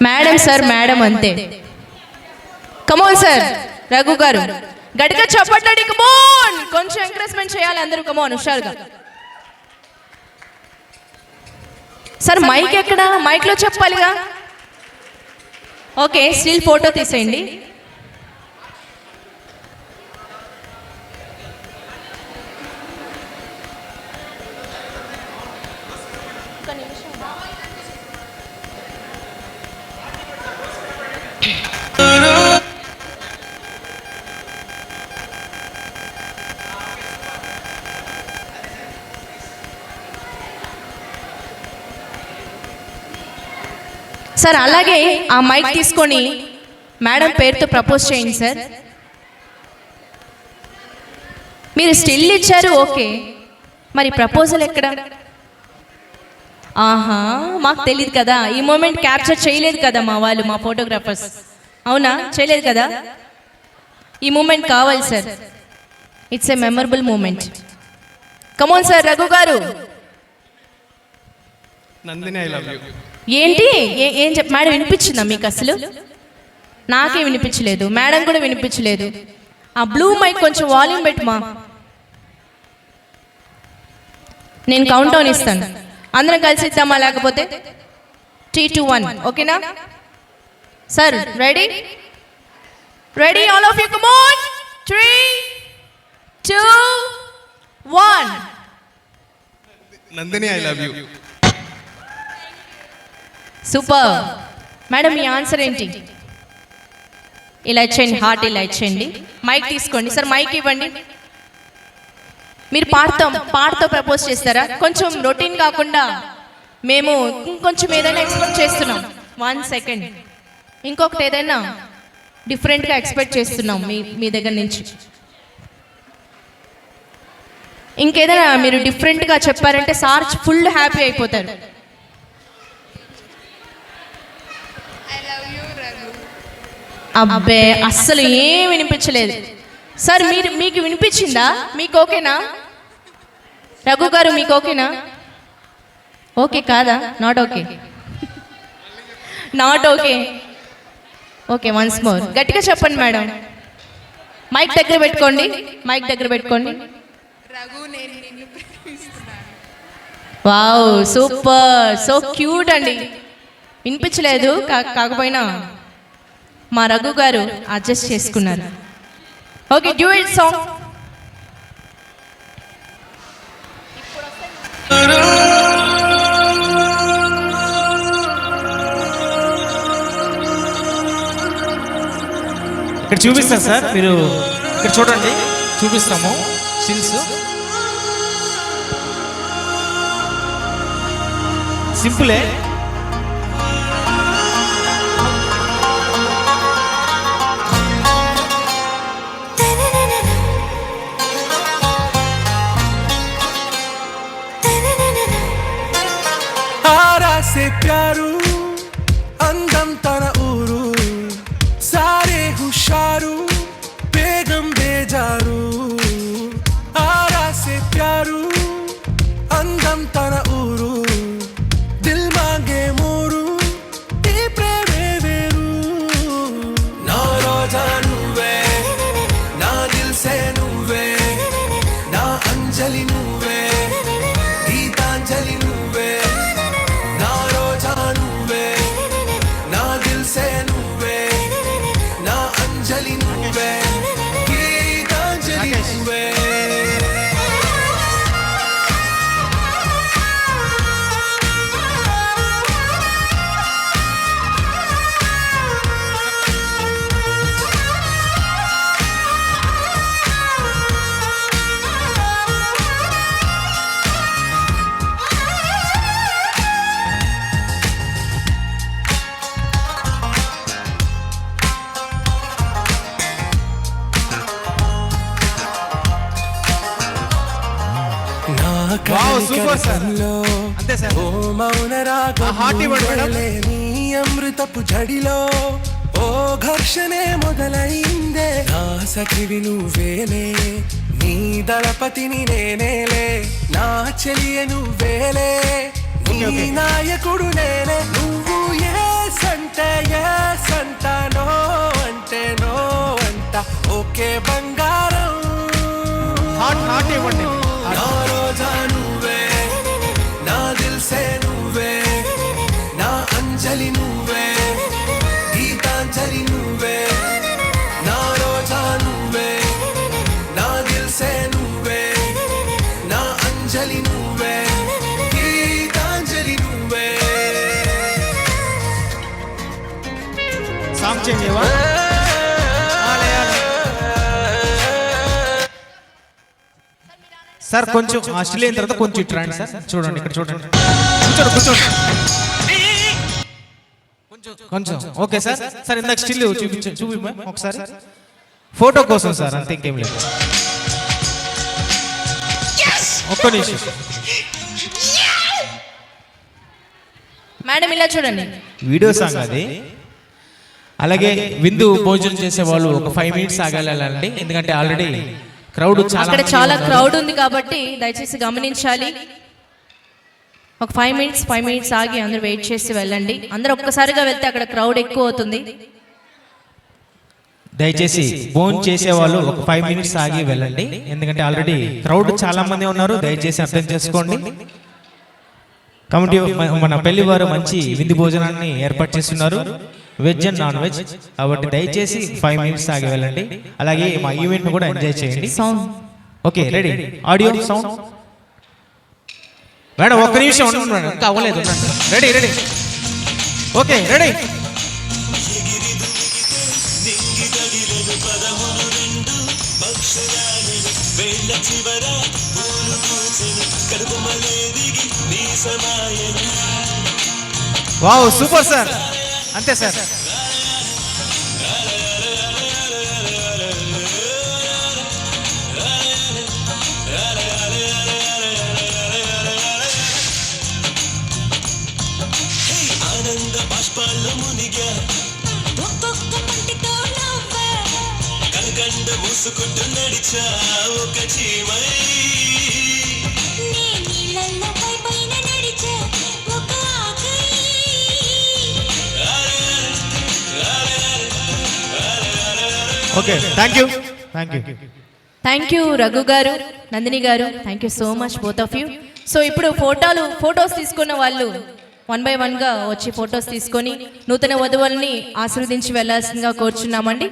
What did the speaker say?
Madam sir madam అంతే. Come on sir Raghu గారు గట్టిగా చప్పట్లండి. కమోన్, కొంచెం ఎంకరేజ్మెంట్ చేయాలి అందరూ. కమోన్ హుషారుగా. సార్ మైక్ ఎక్కడ? మైక్లో చెప్పాలిగా. ఓకే, స్టిల్ ఫోటో తీసేయండి. సార్ అలాగే ఆ మైక్ తీసుకొని మేడం పేరుతో ప్రపోజ్ చేయండి సార్. మీరు స్టిల్ ఇచ్చారు ఓకే, మరి ప్రపోజల్ ఎక్కడ? ఆహా, మాకు తెలియదు కదా, ఈ మూమెంట్ క్యాప్చర్ చేయలేదు కదా మా వాళ్ళు, మా ఫోటోగ్రాఫర్స్. అవునా, చేయలేదు కదా. ఈ మూమెంట్ కావాలి sir. It's a memorable moment. Come on sir Raghu garu. Nandini I love you. ఏంటి ఏం చెప్ప మేడం? వినిపించిందా మీకు? అసలు నాకే వినిపించలేదు, మేడం కూడా వినిపించలేదు. ఆ బ్లూ మైక్ కొంచెం వాల్యూమ్ పెట్టుమా. నేను కౌంట్ డౌన్ ఇస్తాను, అందరం కలిసి ఇద్దామా? లేకపోతే 3, 2, 1 ఓకేనా sir? Ready ready all of you. Come on. 3, 2, 1. Nandini I love you. Super madam. Me answer ఏంటి? ఇలా ఇచ్చేయండి, హార్ట్ ఇలా ఇచ్చేయండి. మైక్ తీసుకోండి సార్, మైక్ ఇవ్వండి. మీరు పాటతో ప్రపోజ్ చేస్తారా? కొంచెం రొటీన్ కాకుండా మేము ఇంకొంచెం ఏదైనా ఎక్స్పెక్ట్ చేస్తున్నాం. 1 సెకండ్, ఇంకొకటి ఏదైనా డిఫరెంట్గా ఎక్స్పెక్ట్ చేస్తున్నాం మీ దగ్గర నుంచి. ఇంకేదైనా మీరు డిఫరెంట్గా చెప్పారంటే సార్ ఫుల్ హ్యాపీ అయిపోతారు. అబ్బే అస్సలు ఏం వినిపించలేదు సార్. మీకు వినిపించిందా? మీకు ఓకేనా రఘు గారు? మీకు ఓకేనా? ఓకే కాదా? Not okay, not okay. Okay, once more గట్టిగా చెప్పండి మేడం. మైక్ దగ్గర పెట్టుకోండి, మైక్ దగ్గర పెట్టుకోండి. వావ్, సూపర్, సో క్యూట్ అండి. వినిపించలేదు కాకపోయినా మా రఘు గారు అడ్జస్ట్ చేసుకున్నారు. Okay, duet song. ఇక్కడ చూపిస్తాను సార్, మీరు ఇక్కడ చూడండి, చూపిస్తాము స్టిల్స్. సింపులే. से प्यारू अंदम तन ऊरू सारे हुशारू बेगम बेजारू आरा से प्यारू अंदम तन ऊरू दिल मांगे मोरू ई प्रेमे वेरू ना रोजा नुवे ना दिल से नुवे ना अंजलि नुवे गीतांजलि नुवे అమృతపు జడిలో ఓ ఘర్షణే మొదలైందే నా సఖివి నువ్వేలే నీ దళపతిని నేనేలే నా చెలియ నువ్వేలే నీ నాయకుడు నేనే నువ్వు ఏ సంటే అంజలి నువ్వే, గీతాంజలి నువ్వే, నా రోజా నువ్వే, నా దిల్సే నువ్వే, నా అంజలి నువ్వే, గీతాంజలి నువ్వే. సాంగ్ చేంజ్ చేయవా? సార్ కొంచెం స్టిల్ అయిన తర్వాత కొంచెం ఇటు రండి సార్. చూడండి ఇక్కడ చూడండి. కూర్చోండి కూర్చోండి. కొంచెం ఓకే సార్. సార్ ఇందాక స్టిల్ చూపి ఒకసారి ఫోటో కోసం సార్, అంతే ఇంకేం లేదు. ఒక్క నిమిషం మేడం ఇలా చూడండి. వీడియో సాంగ్ అది. అలాగే విందు భోజనం చేసే వాళ్ళు ఒక 5 minutes ఆగాలండి, ఎందుకంటే ఆల్రెడీ క్రౌడ్ అక్కడ చాలా క్రౌడ్ ఉంది కాబట్టి దయచేసి గమనించాలి. ఒక 5 minutes ఆగి అందరూ వెయిట్ చేసి వెళ్ళండి. అందరూ ఒక్కసారిగా వెళ్తే అక్కడ క్రౌడ్ ఎక్కువ అవుతుంది. దయచేసి భోజనం చేసే వాళ్ళు ఒక 5 minutes ఆగి వెళ్ళండి, ఎందుకంటే ఆల్రెడీ క్రౌడ్ చాలా మంది ఉన్నారు. దయచేసి అర్థం చేసుకోండి. కమిటీ మన పెళ్లి వారు మంచి విందు భోజనాన్ని ఏర్పాటు చేస్తున్నారు, వెజ్ అండ్ నాన్ వెజ్. కాబట్టి దయచేసి 5 minutes ఆగి వెళ్ళండి. అలాగే మా ఈవెంట్ కూడా ఎంజాయ్ చేయండి. Okay ready? Audio sound madam ఒక్క నిమిషం ఉండండి, ఇంకా అవ్వలేదు. Ready ready okay ready. Wow super sir, అంతే సార్. ఆనంద బాష్పాల్లో మునిగా ఒక్కొక్క పంటితో నవ్వా, కలగండ మూసుకుంటూ నడిచా ఒక చీమై, నీళ్ళల్లో పైన నడిచా ఒక ఆకై. Okay thank you thank you Raghu garu, Nandini garu, thank you so much both of you. So ఇప్పుడు ఫొటోస్ తీసుకున్న వాళ్ళు 1 by 1 వచ్చి ఫొటోస్ తీసుకొని నూతన వధువుల్ని ఆశీర్వదించి వెళ్ళాల్సిందిగా కోరుచున్నామండి.